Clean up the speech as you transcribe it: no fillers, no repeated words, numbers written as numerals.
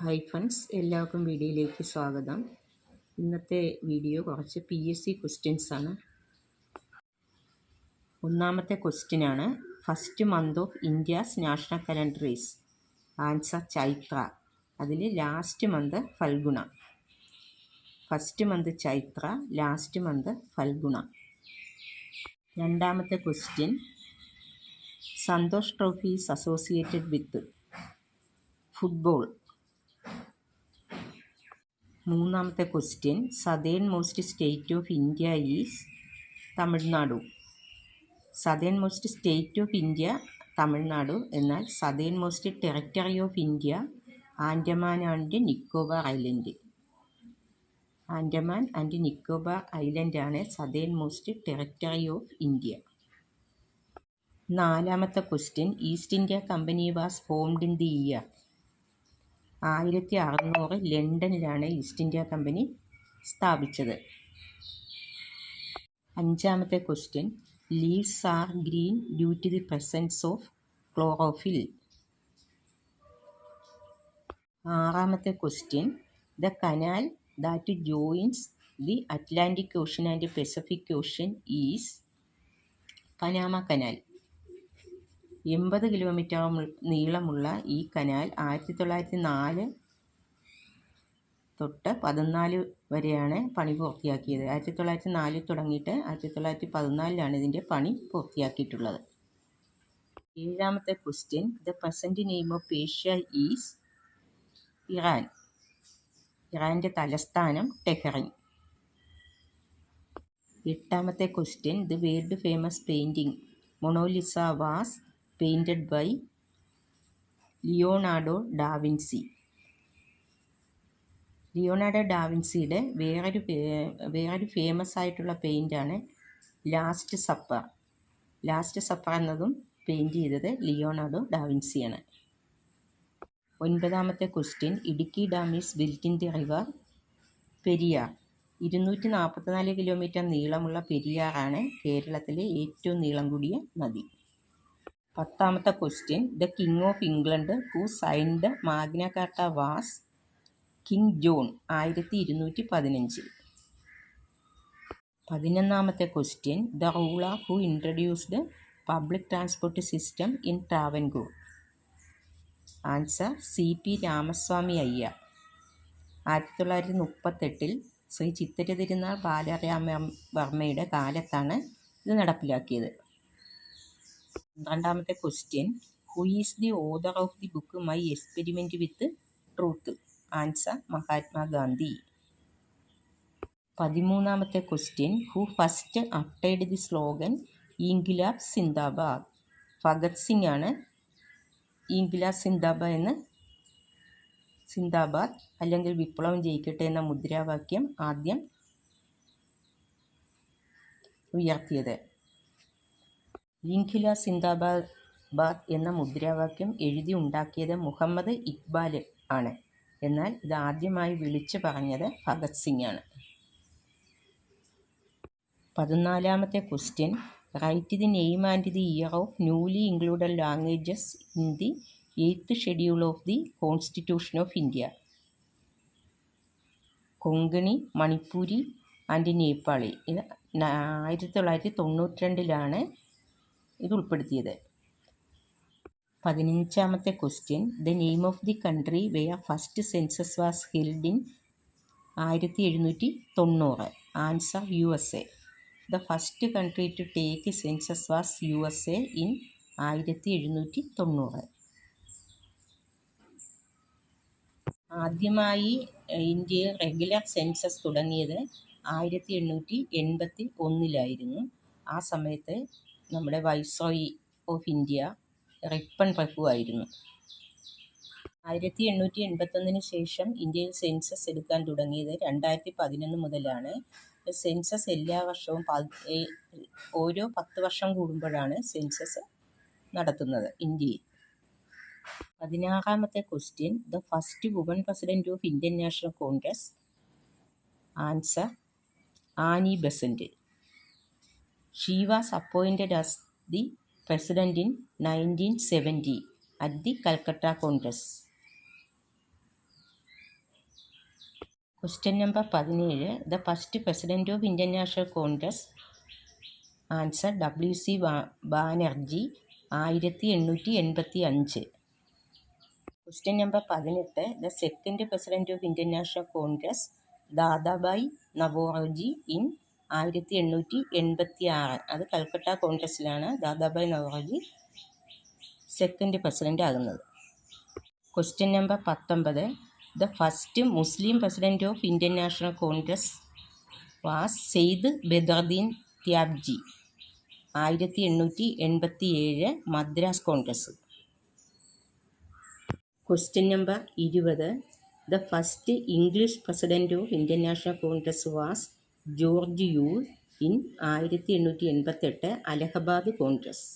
Hi friends, എല്ലാവർക്കും വീഡിയോയിലേക്ക് സ്വാഗതം. ഇന്നത്തെ വീഡിയോ കുറച്ച് PSC ക്വസ്റ്റ്യൻസ് ആണ്. ഒന്നാമത്തെ ക്വസ്റ്റ്യനാണ്, first month of India's national calendar is? Answer Chaitra. അതിൽ last month Phalguna. First month Chaitra, last month Phalguna. രണ്ടാമത്തെ question, Santosh trophy is associated with football. മൂന്നാമത്തെ question, southernmost state of India is? Tamil Nadu. Southernmost state of India Tamil Nadu, എന്നാൽ southernmost territory of India Andaman and Nicobar island. Andaman and Nicobar ഐലൻഡാണ് southernmost territory of India. നാലാമത്തെ question, East India company was formed in the year? 1600 ലണ്ടനിലാണ് East India company സ്ഥാപിച്ചത്. അഞ്ചാമത്തെ question, leaves are green due to the presence of chlorophyll. ആറാമത്തെ question, the canal that joins the Atlantic ocean and Pacific ocean is? Panama canal. 80 kilometre നീളമുള്ള ഈ canal 1904 തൊട്ട് 14 വരെയാണ് പണി പൂർത്തിയാക്കിയത്. 1904 തുടങ്ങിയിട്ട് 1914 ഇതിൻ്റെ പണി പൂർത്തിയാക്കിയിട്ടുള്ളത്. ഏഴാമത്തെ question, the present name of Asia is? Iran. ഇറാൻ്റെ തലസ്ഥാനം ടെഹ്റാൻ. എട്ടാമത്തെ question, the world famous painting Mona Lisa was painted by Leonardo da Vinci. Leonardo ഡാവിൻസിയുടെ വേറൊരു ഫേമസ് ആയിട്ടുള്ള പെയിൻ്റാണ് ലാസ്റ്റ് സപ്പർ. ലാസ്റ്റ് സപ്പർ എന്നതും പെയിൻറ്റ് ചെയ്തത് ലിയോണാർഡോ ഡാവിൻസിയാണ്. ഒൻപതാമത്തെ question, Idukki dam is built in the river Periyar. 244 kilometre നീളമുള്ള പെരിയാറാണ് കേരളത്തിലെ ഏറ്റവും നീളം കൂടിയ നദി. പത്താമത്തെ question, the king of England who signed Magna Carta was? King John. 1215. 11ാമത്തെ question, the ruler who introduced public transport system in Travancore? Answer CP Ramaswamy Iyer. 1938 Sri Chithira Thirunal ബാലരാമവർമ്മയുടെ കാലത്താണ് ഇത് നടപ്പിലാക്കിയത്. 12ാമത്തെ question, who is the author of the book my experiment with truth? Answer Mahatma Gandhi. 13ാമത്തെ question, who first അപ്റ്റൈഡ് the slogan ഇൻക്വിലാബ് സിന്ദാബാദ്? ഭഗത് സിംഗ് ആണ് ഇൻക്വിലാബ് സിന്ദാബാദ് അല്ലെങ്കിൽ വിപ്ലവം ജയിക്കട്ടെ എന്ന മുദ്രാവാക്യം ആദ്യം ഉയർത്തിയത്. ഇൻക്വിലാബ് സിന്ദാബാദ് എന്ന മുദ്രാവാക്യം എഴുതി ഉണ്ടാക്കിയത് മുഹമ്മദ് ഇക്ബാൽ ആണ്, എന്നാൽ ഇത് ആദ്യമായി വിളിച്ചു പറഞ്ഞത് ഭഗത് സിംഗ് ആണ്. 14ാമത്തെ question, write the name and the year of newly included languages in the 8th schedule of the constitution of India? Konkani, Manipuri and Nepali. ഇത് 1992 ഇത് ഉൾപ്പെടുത്തിയത്. 15ാമത്തെ question, the name of the country where first census was held in? 1790. Answer USA. The first country to take census was USA in 1790. ആദ്യമായി ഇന്ത്യയിൽ regular census തുടങ്ങിയത് 1881 ആ സമയത്ത് നമ്മുടെ വൈസ്രോയി ഓഫ് ഇന്ത്യ റിപ്പൺ പ്രഭു ആയിരുന്നു. 1881 ശേഷം ഇന്ത്യയിൽ സെൻസസ് എടുക്കാൻ തുടങ്ങിയത് 2011 മുതലാണ്. സെൻസസ് എല്ലാ വർഷവും ഓരോ 10 വർഷം കൂടുമ്പോഴാണ് സെൻസസ് നടത്തുന്നത് ഇന്ത്യയിൽ. 16ാമത്തെ question, the first woman president of Indian national congress? Answer Annie Besant. She was appointed as the president in 1970 at the Calcutta Congress. Question number 17. The first president of Indian national congress. Answer WC Banerjee 1885. Question number 18. The second president of Indian national congress. Dadabhai Naoroji in 1886. അത് കൽക്കട്ട കോൺഗ്രസ്സിലാണ് Dadabhai Naoroji second president ആകുന്നത്. Question number 19. The first Muslim president of Indian national Congress was Syed Badruddin Tyabji 1887 Madras Congress. Question number 20. The first English president of Indian national Congress was George Yule in 1888 Allahabad Congress.